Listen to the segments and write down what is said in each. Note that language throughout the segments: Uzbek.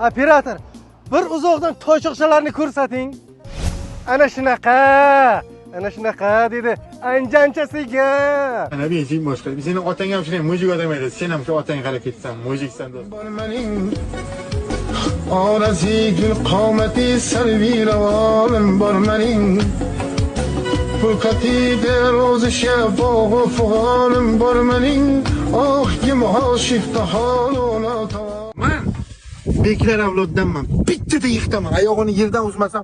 Operator, bir uzoqdan toychoqchalarni ko'rsating. Ana shunaqa dedi anjanchasiga. Ana benzin boshqa. Seni otang ham shunday mujik odam edi. Sen ham shu otang harakatsan, mujiksan do'st. آرزی گل قامتی سروی روانم بر منین فرقتی در روز شب و فغانم بر منین آه یه محاشیفت حال و ناتوان Men beklar avloddanman. Bittada yiqitaman. Oyog'ini yerdan uzmasam,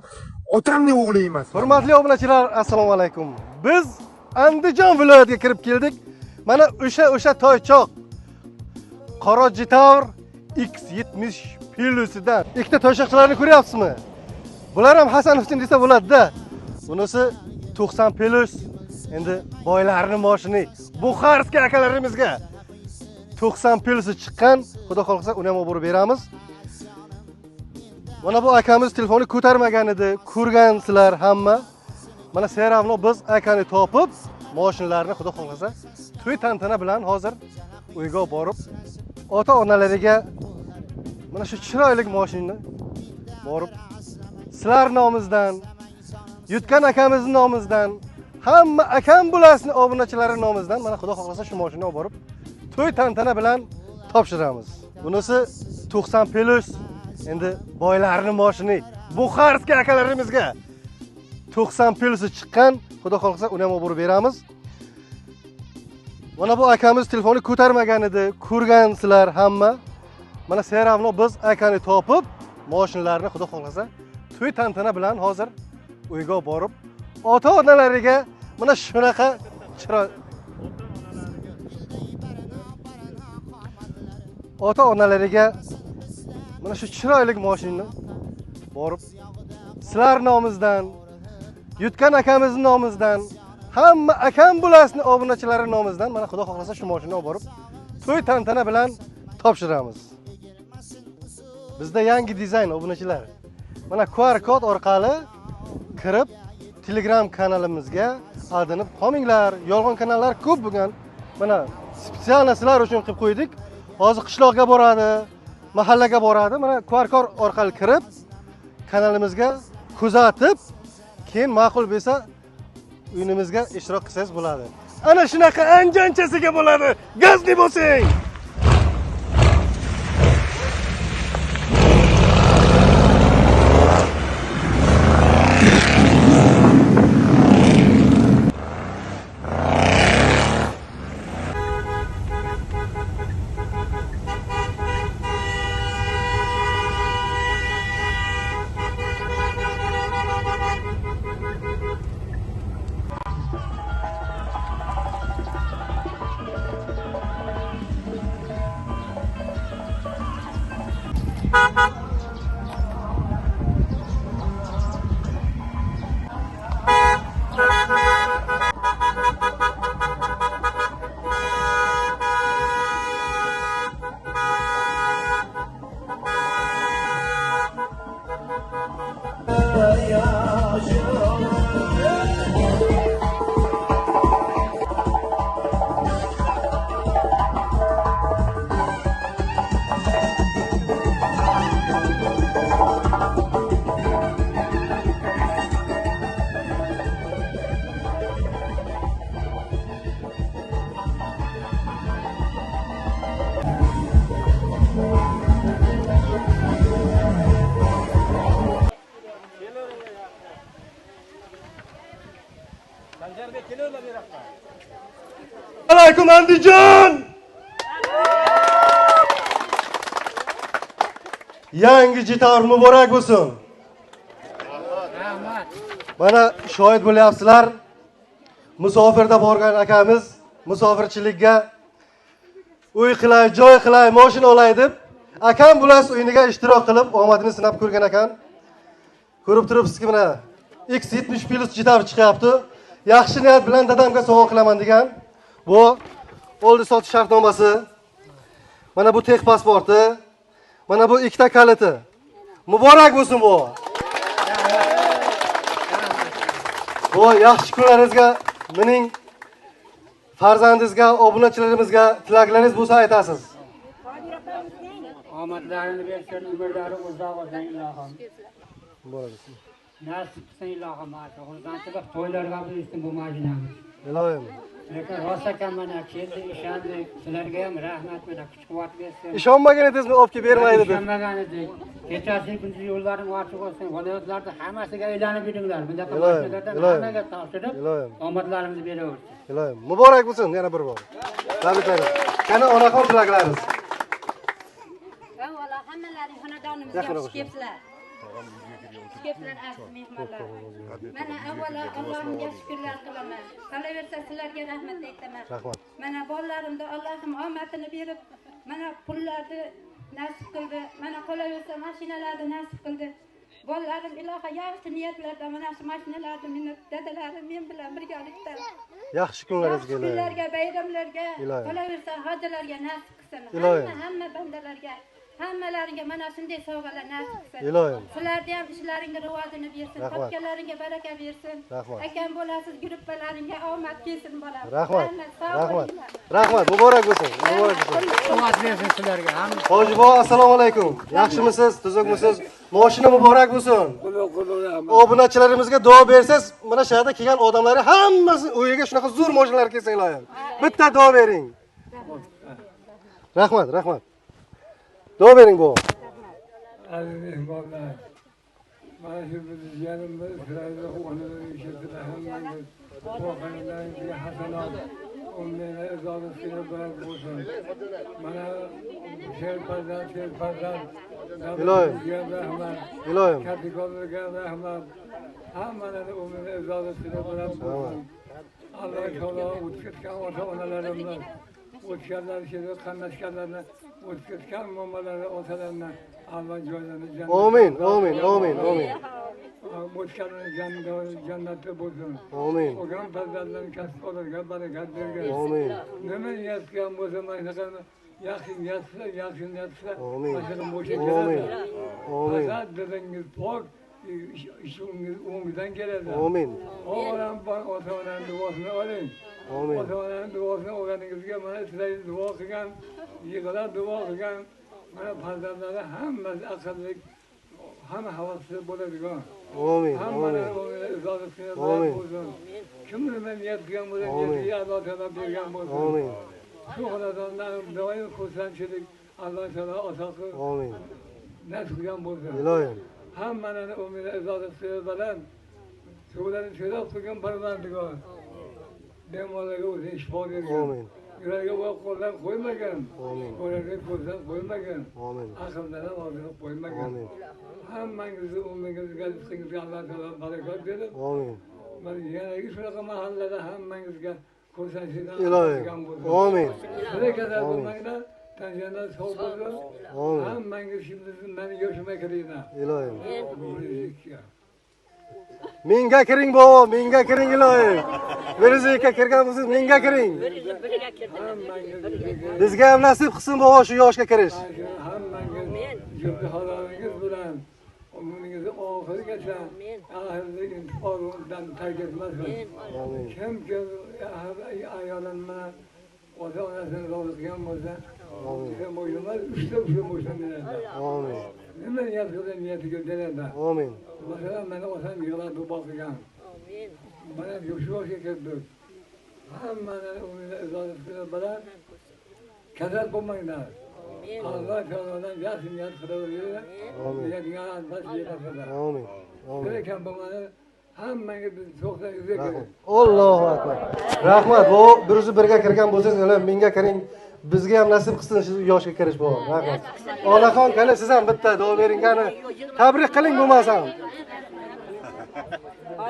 otamning o'g'li emas. Hurmatli obunachilar, assalomu alaykum. Biz Andijon viloyatiga kirib keldik. Mana o'sha toychoq Qora Jitavr X70 Plus'idan ikkita toychoqchalarni ko'ryapsizmi? Bular ham Hasanovning desa bo'ladi-da. Bunisi 90 Plus. Endi boylarning moshini Buxarskiy akalarimizga 90 Plus'i chiqqan. Xudo xolqisa uni ham olib borib beramiz. Mana bu akamiz telefonni ko'tarmagan edi. Ko'rgansizlar hamma. Mana seravno biz akani topib, mashinalarni xudo xolqisa to'y tantana bilan hozir uyga borib, ota-onalariga mana shu chiroyli mashinani borib sizlar nomingizdan, yutgan akamizning nomingizdan, hamma akam bulasini obunachilari nomingizdan mana xudo xolqisa shu mashinani olib borib to'y tantana bilan topshiramiz. Bunisi 90 Plus. Endi boylarning mashini Buxarskiy akalarimizga 90 Plus'i chiqqan. Xudo xolqisa uni ham olib borib beramiz. Mana bu akamiz telefonni ko'tarmagan edi. Ko'rgansizlar hamma. Mana seravno biz akani topib, mashinalarni xudo xolqisa to'y tantana bilan hozir uyga borib, ota-onalariga mana shunaqa ota-onalariga mana shu chiroyli mashinani borib sizlar nomingizdan, yutgan akamizning nomingizdan, hamma akam bulasini obunachilari nomingizdan mana xudo xolqisa shu mashinani olib borib to'y tantana bilan topshiramiz. Bizda yangi dizayn obunachilar. Mana QR kod orqali kirib Telegram kanalimizga adlanib qolinglar. Yolg'on kanallar ko'p bo'lgan. Mana spetsialno sizlar uchun qilib qo'ydik. Hozir qishloqqa boradi, mahallaga boradi. Mana QR kod orqali kirib kanalimizga kuzatib, keyin ma'qul bo'lsa uyimizga ishtirok qilsangiz bo'ladi. Ana shunaqa anjanchasiga bo'ladi. Gazli bo'lsang. Alaykum Andijon! Yangi Jitavr muborak bo'lsin. Mana shohid bo'lyapsizlar. Musofirda borgan akamiz musofirchilikka uy qilay, joy qilay, mashina olay deb akam bulas uyiniga ishtirok qilib omadini sinab ko'rgan ekan. Ko'rib turibsizki, mana X70 Plus Jitavr chiqyapti. Yaxshi niyat bilan dadamga sovg'a qilaman degan. Bu oldi sotish shartnomasi. Mana bu tex pasporti. Mana bu ikkita kaliti. Muborak bo'lsin bu. Bu yaxshi kunlaringizga, mening farzandingizga, obunachilarimizga tilaklaringiz bo'lsa aytasiz. omadlarini bersin, umrlari uzoq bo'lsin ilohim. Bo'ladi. Nasib qilsin ilohim. Xursandchilik to'ylarga bo'lsin bu mashinamiz. Ilohim. Lekin rost ekan mana keldi, ishondik. Sizlarga ham rahmat, mana kuch-quvvat bersin. Ishonmagan edingizmi, olib kelib bermaydi deb. Ishonmagan edik. Kechasi kunduzi yo'llaring ochiq bo'lsin. Viloyatlarda hammasiga aylanib yudinglar. Bunaqa Ilohim, mashinalardan ilohim. hammaga topshirib, Ilohim. omadlaringizni beraversin. Ilohim. Muborak bo'lsin yana bir bor. Tabriklar. Qani onaxon tilaklaringiz. Avvalo hammalaring xonadonimizga xush kelibsizlar. Xush kelibsizlar aziz mehmonlar. Mana avvalo Allohimga shukrlar qilaman. Qolaversa sizlarga rahmat aytaman. Rahmat. Mana bolalarimda Allohim omadini berib, mana pullarni nasib qildi. Mana qolaversa mashinalarni nasib qildi. Bolalarim iloha yaxshi niyatlarda mana shu mashinalarni meni dadalarim men bilan birgalikda Yaxshi kunlaringizga ilohim. kunlarga, bayramlarga, Ilohim. qolaversa hojilarga nasib qilsin. Ilohim. Hamma bandalarga, hammalaringga mana shunday sovg'alar nasib qilsin. Ilohim. Sizlarga ham ishlaringga rivojini bersin, Rahmat. topganlaringga baraka bersin. Rahmat. Akam bo'lasiz, gruppalaringga omad kelsin bolam. Rahmat. Sog' Rahmat. bo'linglar. Rahmat. Muborak bo'lsin. Muborak bo'lsin. Quvvat bersin sizlarga ham. Hojibo, assalomu alaykum. Yaxshimisiz? Tuzukmisiz? Moshina muborak bo'lsin. Obunachilarimizga duo bersiz, mana shu yerda kelgan odamlar hammasi uyiga shunaqa zo'r moshinalar kelsa ilohim. Bitta duo bering. Rahmat, rahmat. Duo bering bu. Aziz mehmonlar, mana shu biz yanimiz sizlarga o'rnini ishlatdilar hammangiz. Voqealaringizga hasanat, umrlarga izohatiga barak bo'lsin. Mana sherfarzand, Ilohim. rahmat, Ilohim. kattikonlarga rahmat, hammalarni umrini izohatiga barak bo'lsin. Alloh taolo o'tkazgan ota-onalarimni, o'tganlar ishida qatnashganlarni, o'tkazgan mo'minlarni, otalarini Alloh joylarini jannatda. Amin, amin, amin, amin. O'tganlar jannatda bo'lsin. Amin. O'gan farzandlarni kasb olirga barakat bergin. Amin. Nima niyatgan bo'lsa mana shunaqa yaxshi niyatsa, Amin. mana shuni bo'sha Amin. keladi. Amin. Farzand dilingiz pok, ishingiz o'ngdan keladi. Amin. Olam bor ota-onani duosini oling. Amin. Ota-onani duosini olganingizga mana sizlar duo qilgan, yig'lar duo qilgan, mana farzandlari hammasi aqlli, hamma havasli bo'ladigan. Amin. Hammalar Amin. o'ngida izohatiga Amin. bo'lsin. Kim nima niyat qilgan bo'lsa, Amin. niyatiga Alloh taolo bergan bo'lsin. Amin. Shu xonadondan doim xursandchilik Alloh taolo asosi Amin. nasib qilgan bo'lsin. Ilohim. Hammalarni o'ngida izohatiga bilan suvlarni so'rab qilgan Parvardigor. Bemorlarga o'zi shifo bergan. Amin. Yuragiga va qo'ldan qo'ymagan. Amin. Qo'llarga ko'zdan qo'ymagan. Amin. Aqldan ham og'zini qo'ymagan. Amin. Hammangizni umringizga, rizqingizga Alloh taolo barakat berib, Amin. mana yanagi shunaqa mahallada hammangizga xursandchilikdan Ilohim. Amin. Barakatlar bo'lmanglar, tanjanda sog' bo'lsin. Amin. Hammangiz şimdi meni yoshima kiringlar. Ilohim. Rizqga. Menga kiring bobo, menga kiring ilohim. Birizga kirgan bo'lsiz, menga kiring. Hammangizga Bizga ham nasib qilsin bobo shu yoshga kirish. hammangiz jibri halolingiz bilan umringizni oxirigacha ahirda intiqomdan tark etmasin. Amin. Kimki ayolini ota-onasini rozi qilgan bo'lsa, o'sha mo'yinlar uchta mo'yinlar. Amin. Nima niyat qilsa niyatiga beradi. Amin. Masalan, meni otam yig'lab duo qilgan. Mana shu yoshga keldik. Hammaning umrida izohatiga bilan kasal bo'lmanglar. Allah taolodan yaxshi niyat qilaveringlar. Niyatiga albatta yetasiz. Amin. Amin. Lekin bo'lmani hammangiz to'xtab yurgan. Allohu akbar. Rahmat. Bu birinchi birga kirgan bo'lsangiz, ilohim menga kiring. Bizga ham nasib qilsin shu yoshga kirish bu. Rahmat. Onaxon qani siz ham bitta duo bering qani. Tabrik qiling bo'lmasa ham.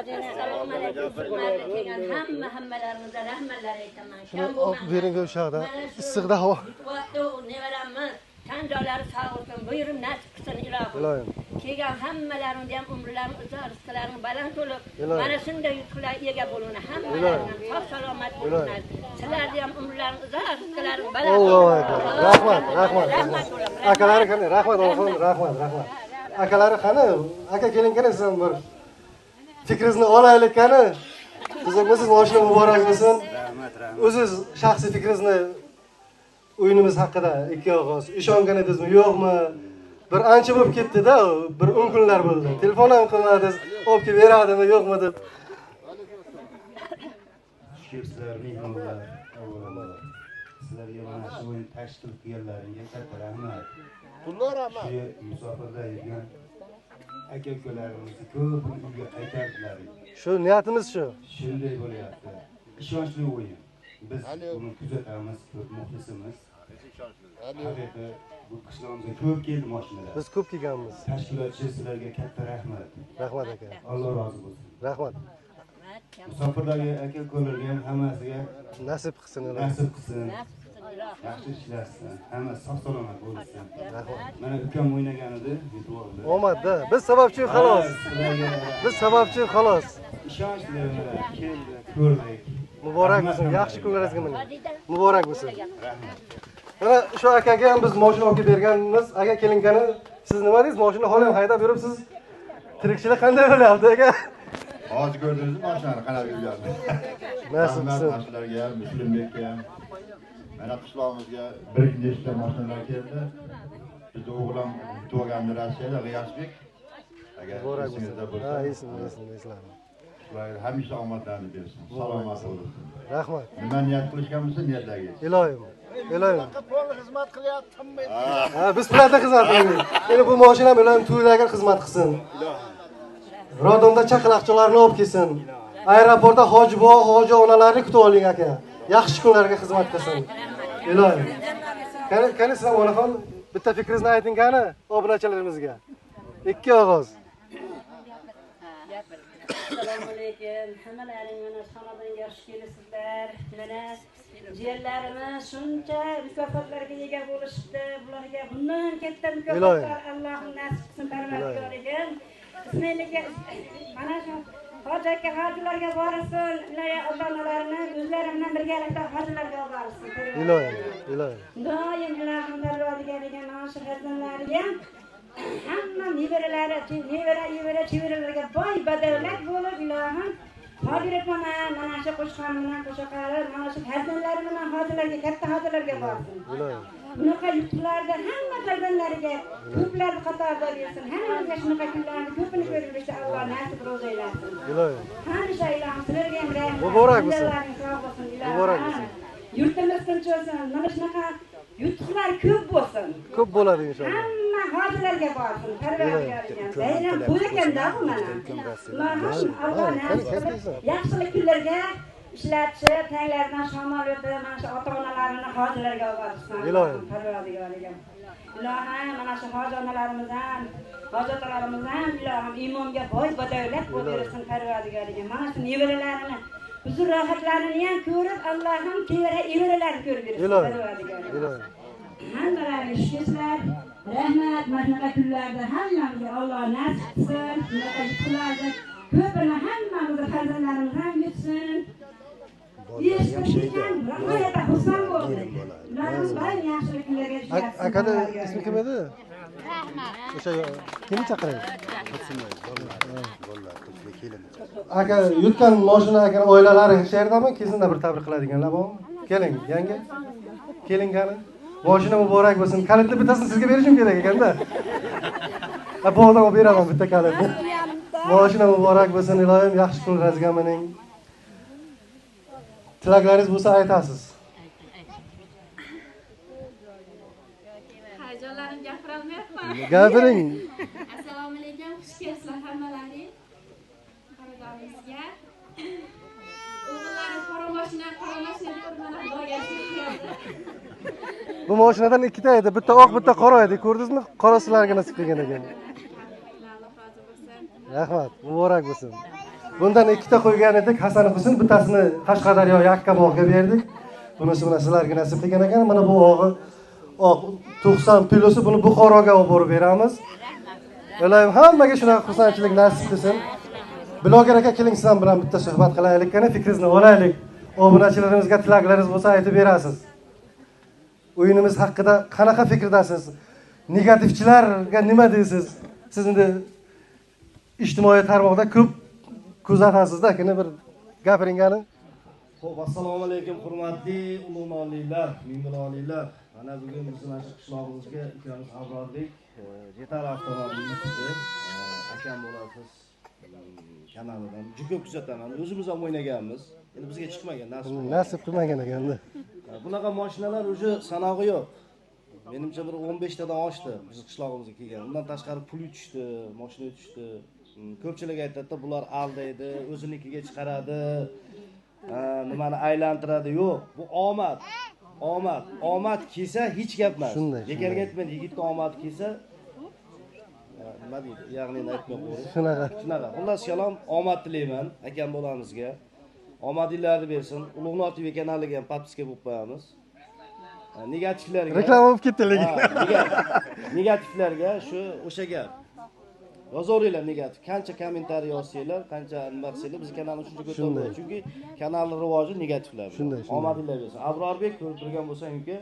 Assalomu alaykum. Hammalaringizga rahmatlar aytaman. Shuni olib bering o'sha yoqda. Issiqda havo. Vaqtda nevaramiz tan joylari sog' bo'lsin, buyurib nasib qilsin ilohim. Ilohim. Kelgan hammalaringni ham umrlaring uzoq, rizqlaring baland bo'lib, Ilohim. mana shunday yutuqlar ega bo'linglar. Hammalaring sog' salomat bo'linglar. Sizlarni ham umrlaring uzoq, rizqlaring baland. Allohu akbar. Rahmat, rahmat. Akalari qani? Rahmat, onaxon, rahmat, rahmat. Akalari qani? Aka keling qani siz ham bir fikringizni olaylik qani. Tuzukmisiz, moshina muborak bo'lsin. Rahmat, rahmat. O'zingiz shaxsiy fikringizni o'yinimiz haqida ikki og'iz ishongan edingizmi yo'qmi? Bir ancha bo'lib ketdi-da, bir 10 kunlar bo'ldi. Telefon ham qilmadingiz, olib kelib beradimi, yo'qmi deb. Sizlar mehmonlar, avvalambor sizlarga mana shu o'yin tashkil qilganlaringga katta rahmat. Shu musofirda yurgan aka-ukalarimizni ko'p uyga qaytardilar. Shu niyatimiz shu. Shunday bo'lyapti. Ishonchli o'yin. Biz buni kuzatamiz, ko'p muxlisimiz. Haqiqiy bu qishlog'imizga ko'p keldi mashinalar. Biz ko'p kelganmiz. Tashkilotchi sizlarga katta rahmat. Rahmat aka. Alloh rozi bo'lsin. Rahmat. Musofirdagi aka-ukalarga ham hammasiga Nasib qilsin. nasib qilsin. Yaxshi ishlashsin. Hamma sog' salomat bo'lsin. Rahmat. Mana ukam o'ynagan edi, yutib oldi. Omadda. Biz sababchi xolos. Sizlarga Biz sababchi xolos. ishonch bilan keldi, ko'rdik. Muborak bo'lsin. Yaxshi kunlaringizga mining. Muborak bo'lsin. Mana shu akaga ham biz mashina olib berganmiz. Aka kelingani siz nima deysiz? Mashina hali ham haydab yuribsiz. Tirikchilik qanday bo'lyapti aka? Hozir ko'rdingizmi mashinani qanaqa yurganini? Nasib qilsin. Mashinlarga ham, Muslimbekka ham. Mana qishlog'imizga bir nechta mashinalar keldi. Bizni o'g'lim tug'ilgandi Rossiyada, G'iyosbek. Agar Muborak bo'lsin. esingizda bo'lsa. Ha, esim. Ular hamisha omadlarni bersin. Salomat bo'lsin. Rahmat. Nima niyat qilishgan bo'lsa, niyatlaringiz. Iloyim. Iloyim. Ha, biz pullarda xizmat qilaylik. Endi bu mashina iloyim to'ylarga xizmat qilsin. Rodomda chaqaloqchalarni olib kelsin. Aeroportda hoji buva, hoji onalarni kutib oling aka. Yaxshi kunlarga xizmat qilsin. Iloyim. Qani sizlar onaxon bitta fikringizni ayting qani obunachalarimizga. Ikki og'iz. Assalomu alaykum. Hammalaring mana xonadonga xush kelasizlar. Mana jiyanlarimiz shuncha mukofotlarga ega bo'lishibdi. Bularga bundan katta mukofotlar Allohim nasib qilsin parvardigoriga. Ismoilga mana shu hoji aka hojilarga borsin. Ular ota-onalarini o'zlari bilan birgalikda hojilarga borsin. Iloyim. Iloyim. Doim Allohim parvardigoriga mana shu farzandlariga hamma nevaralari, chevaralarga boy badavlat bo'lib ilohim hozir mana shu qo'shqon bilan qo'shaqalar mana shu farzandlari bilan hojilarga katta hojilarga borsin. Bunaqa yutuqlarda hamma farzandlariga ko'plar qatorda bersin. Hammamizga shunaqa kunlarni ko'pini ko'rishni Alloh nasib ro'zaylasin. Iloyim. Hamisha ilohim sizlarga ham rahmat. Muborak bo'lsin. Muborak bo'lsin. Yurtimiz tinch bo'lsin. Mana shunaqa yutuqlar ko'p bo'lsin. Ko'p bo'ladi inshaalloh. Hamma hojilarga borsin. Parvardigorga. Bayram bo'ykanda bu mana. Allohim Alloh nasib qilsin. Yaxshilik kunlarga ishlatchi, tanglaridan shamol o'tib, mana shu ota-onalarini hojilarga olib borsin. Ilohim. Parvardigorga. Ilohim mana shu hoji onalarimiz ham, hoji otalarimiz ham ilohim iymonga boy badavlat bo'lib bersin Parvardigorga. Mana shu nevaralarini huzur rohatlarini ham ko'rib, Allohim nevaralarni ko'rib bersin Parvardigorga. Ilohim. Hammalaringiz shukrlar. Rahmat, mana kunlarda hammamizga Alloh nasib qilsin. Shunaqa yutuqlarda ko'pini hammamizni farzandlarimiz ham yetsin. Yetishgan, nihoyatda xursand bo'ldik. Ularimiz bilan yaxshiliklarga tushayapti. Akada ismi kim edi? O'sha kimni chaqiraylik? Aka yutgan mashina aka oilalari shu yerdami? Kezinda bir tabrik qiladiganlar bormi? Keling, yanga. Keling qani. Mashina muborak bo'lsin. Kalitni bittasini sizga berishim kerak ekanda. Bu odam olib beraman bitta kalitni. Mashina muborak bo'lsin, iloyim yaxshi kunlaringizga mining. Tilaklaringiz bo'lsa aytasiz. Hayajonlarim gapirolmayapman. Gapiring. Assalomu alaykum, xush kelibsizlar hammalaring. Xonadonimizga. O'g'illarim qora mashina deb mana Xudoga shukr. Bu mashinadan ikkita edi, bitta oq, bitta qora edi. Ko'rdingizmi? Qorasilarga nasib qilgan ekan. Rahmat, muborak bo'lsin. Bundan ikkita qo'ygan edik, Hasan Husin, bittasini Qashqadaryo Yakkabog'ga berdik. Bunisi bilan sizlarga nasib qilgan ekan. Mana bu og'i oq 90 pilosi, buni Buxoroga olib borib beramiz. Iloyim hammaga shunaqa xursandchilik nasib qilsin. Bloger aka, keling sizlar bilan bitta suhbat qilaylik, qani fikringizni olaylik. Obunachilarimizga tilaklaringiz bo'lsa aytib berasiz. O'yinimiz haqida qanaqa fikrdasiz? Negativchilarga nima deysiz? Siz endi ijtimoiy tarmoqda ko'p kuzatasizda, qani bir gapiring qani. Xo'p, assalomu alaykum hurmatli ulug' nonlilar, mingloliylar. Mana bugun biz mana shu qishlog'imizga ikkalamiz Abrorbek Jetar avtomobilimizni akam bo'lasiz kanalidan juda ko'p kuzataman. O'zimiz ham o'ynaganmiz. Endi bizga chiqmagan, nasib qilmagan ekanda. Bunaqa mashinalar o'zi sanog'i yo'q. Menimcha bir 15 tadan oshdi biz qishlog'imizga kelgan. Undan tashqari pul tushdi, mashina tushdi. Ko'pchilik aytadi, bular aldaydi, o'zinikiga chiqaradi, nimani aylantiradi. Yo'q, bu omad. Omad kelsa hech gap emas. Bekarga aytmayman, yigitning omadi kelsa nima deydi? Ya'ni aytmay qo'ying. Shunaqa. Xullas kalom, omad tilayman akam bolamizga. Omadinglarni bersin. Ulug'nor TV kanaliga ham podpiska bo'lib qo'yamiz. Negativlarga reklama bo'lib ketdi lekin. Negativlarga shu o'sha gap. Yozaveringlar negativ. Qancha kommentariy yozsanglar, qancha nima qilsanglar biz kanalni shuncha ko'taramiz. Chunki kanalning rivoji negativlar. Omadinglar bersin. Abrorbek ko'rib turgan bo'lsang-ku,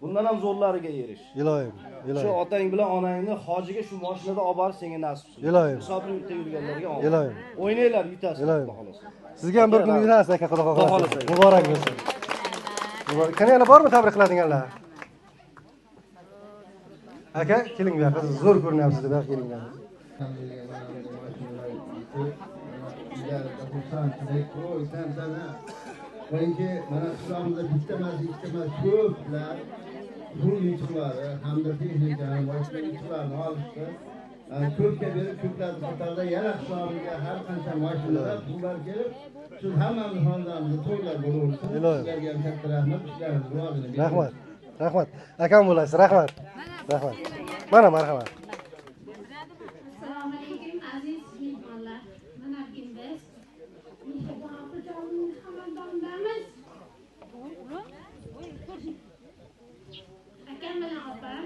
bundan ham zo'rlariga erish. Ilohim. Shu otang bilan onangni hojiga shu mashinada olib borib senga nasib qilsin. Ilohim. Hisobni bitta yurganlarga olib. Ilohim. O'ynanglar, yutasizlar, xolos. Sizga ham bir kun yurasiz aka, xudo xohlasa. Muborak bo'lsin. Qani yana bormi tabrik qiladiganlar? Aka, keling bu yoqqa, zo'r ko'rinyapsiz deb kelinglar. Chunki mana qishlog'imizda bitta emas, ikkita emas, ko'plar pul yutuqlari hamda texnika boshqa yutuqlarni olishdi. Ko'pga berib ko'plarni qatorida yana qishlog'imizga har qancha mashinalar, pullar kelib, shu hammamiz xonadonimizda to'ylar bo'laversin. Sizlarga ham katta rahmat, ishlaringiz rivojini bersin. Rahmat. Akam bo'lasiz, rahmat. Mana marhamat. Assalomu alaykum aziz mehmonlar. Mana bugun biz Mehribon opajonim xonadonidamiz. Akam bilan opam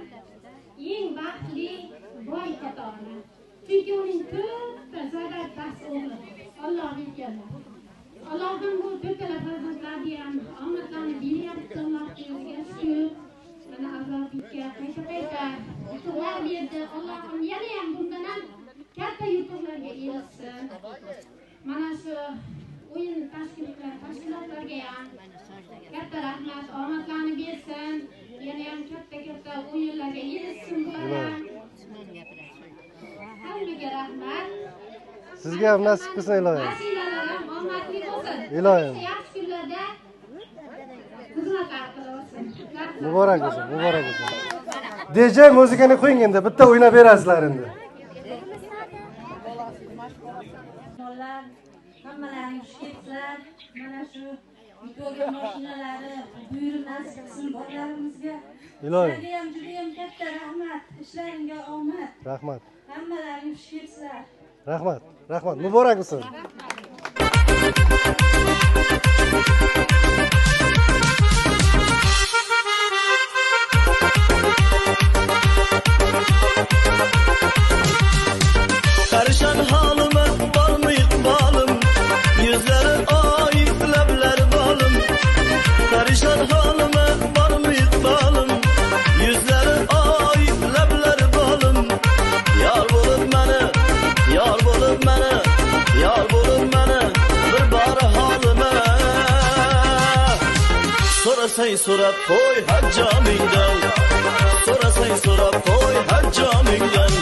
eng baxtli boy qatori. Chunki uning to'rtta zadat o'g'li. Alloh berganlar. Allohdan bu to'rttala farzandlarga ham omadlarni beryapti, Allohga shukr. Mana Abrorbekka qayta yutuqlar berdi. Allohim yana ham bundan ham katta yutuqlarga erishsin. Mana shu o'yin tashkilotlarga ham katta rahmat, omadlarni bersin. Yana ham katta o'yinlarga erishsin bular. Hammaga rahmat. Sizga ham nasib qilsin ilohim. Mashinalar ham omadli bo'lsin. Ilohim. Yaxshi kunlarda xizmatlar qilsin. Muborak bo'lsin. DJ muzikani qo'ying endi, bitta o'ynab berasizlar endi. Hammalaring xush kelibsizlar. Mana shu yuto'g'an mashinalari buyurib nasib qilsin bolalarimizga. Ilohim. Sizlarga ham juda ham katta rahmat. Ishlaringga omad. Rahmat. Hammalaring xush kelibsizlar. Rahmat. Muborak bo'lsin. Karışan halime var mı ikbalım? Yüzleri ay, lebleri balım. Karışan halime var mı ikbalım? Yüzleri ay, lebleri balım. Yar bulup beni, yar bulup beni, yar bulup beni bir bari halime. Sorasay sorap koy haccamingden. Sorasay sorap koy haccamingden.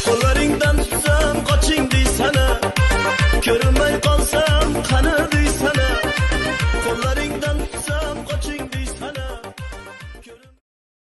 Kollarından tutsam kaçın diysene. Körüm